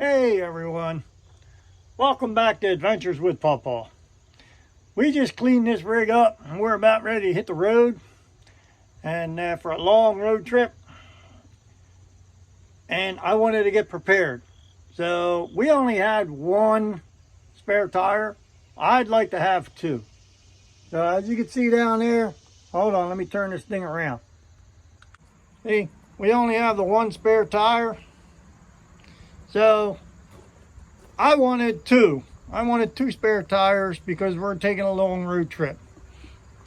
Hey everyone, welcome back to Adventures with Pawpaw. We just cleaned this rig up and we're about ready to hit the road and for a long road trip, and I wanted to get prepared. So we only had one spare tire. I'd like to have two. So as you can see down there, hold on, let me turn this thing around. See, we only have the one spare tire. So I wanted two. I wanted two spare tires because we're taking a long road trip.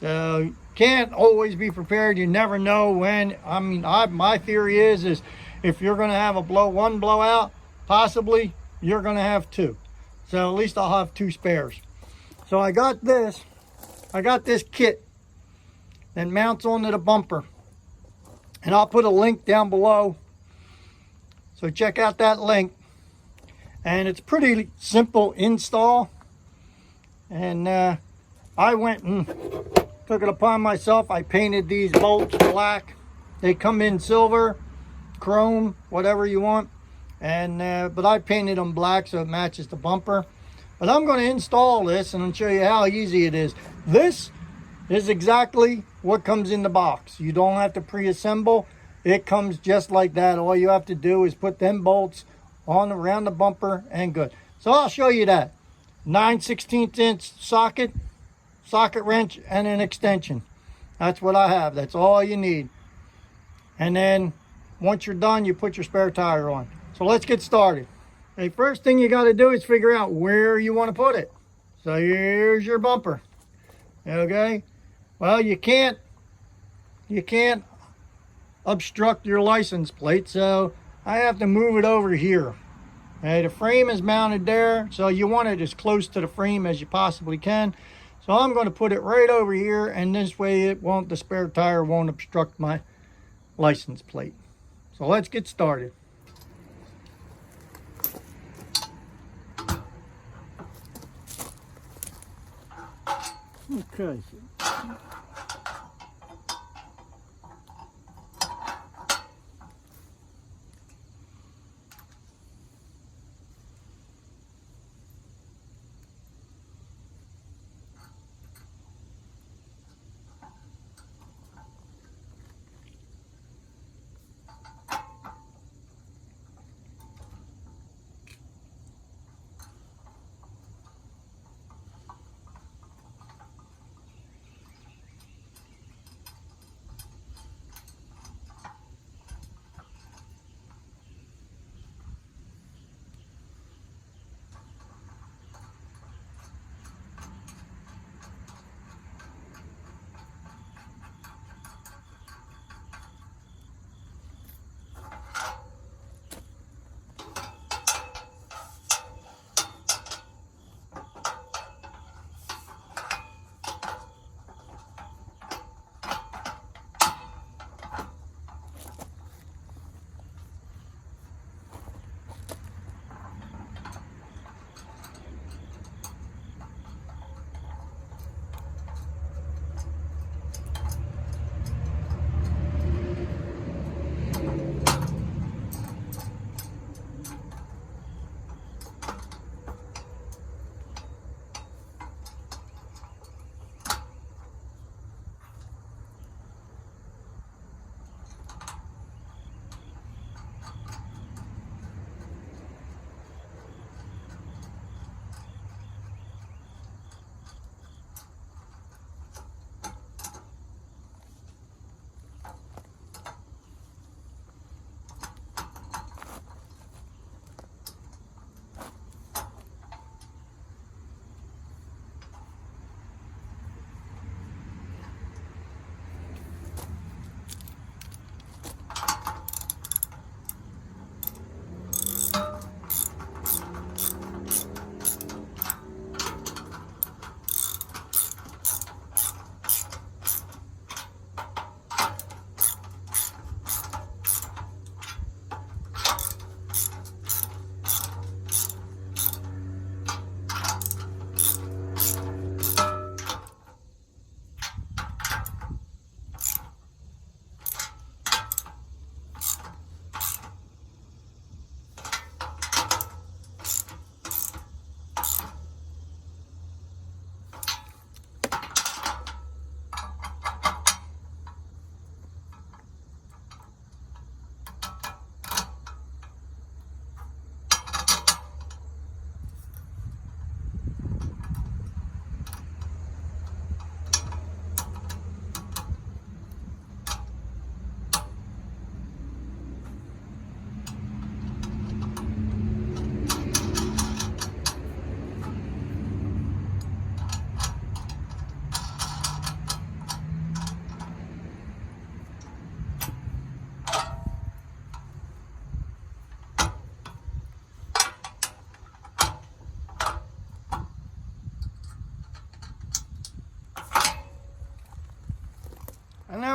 So can't always be prepared. You never know when. My theory is if you're going to have one blowout, possibly you're going to have two. So at least I'll have two spares. So I got this kit that mounts onto the bumper, and I'll put a link down below. So check out that link. And it's pretty simple install. And I went and took it upon myself. I painted these bolts black. They come in silver, chrome, whatever you want. And but I painted them black so it matches the bumper. But I'm going to install this and I'll show you how easy it is. This is exactly what comes in the box. You don't have to pre-assemble. It comes just like that. All you have to do is put them bolts on around the bumper and good. So I'll show you that. 9/16 inch socket wrench, and an extension. That's what I have. That's all you need. And then once you're done, you put your spare tire on. So let's get started. The first thing you got to do is figure out where you want to put it. So here's your bumper. Okay. Well, you can't obstruct your license plate, so I have to move it over here. Okay, the frame is mounted there, so you want it as close to the frame as you possibly can. So I'm going to put it right over here, and this way the spare tire won't obstruct my license plate. So let's get started. Okay.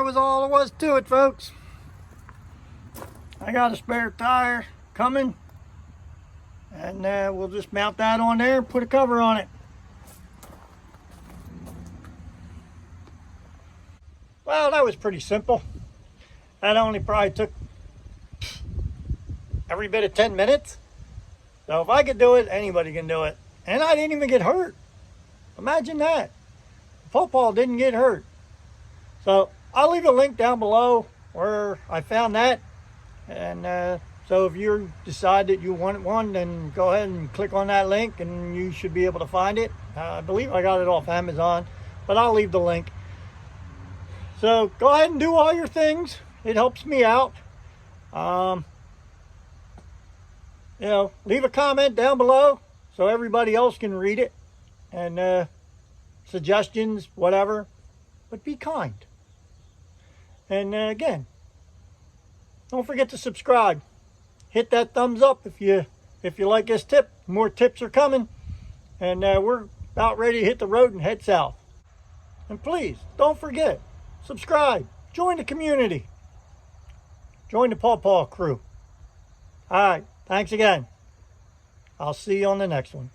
that was all there was to it, folks. I got a spare tire coming, and we'll just mount that on there and put a cover on it. Well, that was pretty simple. That only probably took every bit of 10 minutes. So if I could do it, anybody can do it. And I didn't even get hurt. Imagine that. Pawpaw didn't get hurt. So I'll leave a link down below where I found that. And so if you decide that you want one, then go ahead and click on that link and you should be able to find it. I believe I got it off Amazon, but I'll leave the link. So go ahead and do all your things. It helps me out. You know, leave a comment down below so everybody else can read it. And suggestions, whatever. But be kind. And again, don't forget to subscribe. Hit that thumbs up if you like this tip. More tips are coming. And we're about ready to hit the road and head south. And please, don't forget, subscribe. Join the community. Join the Pawpaw crew. All right. Thanks again. I'll see you on the next one.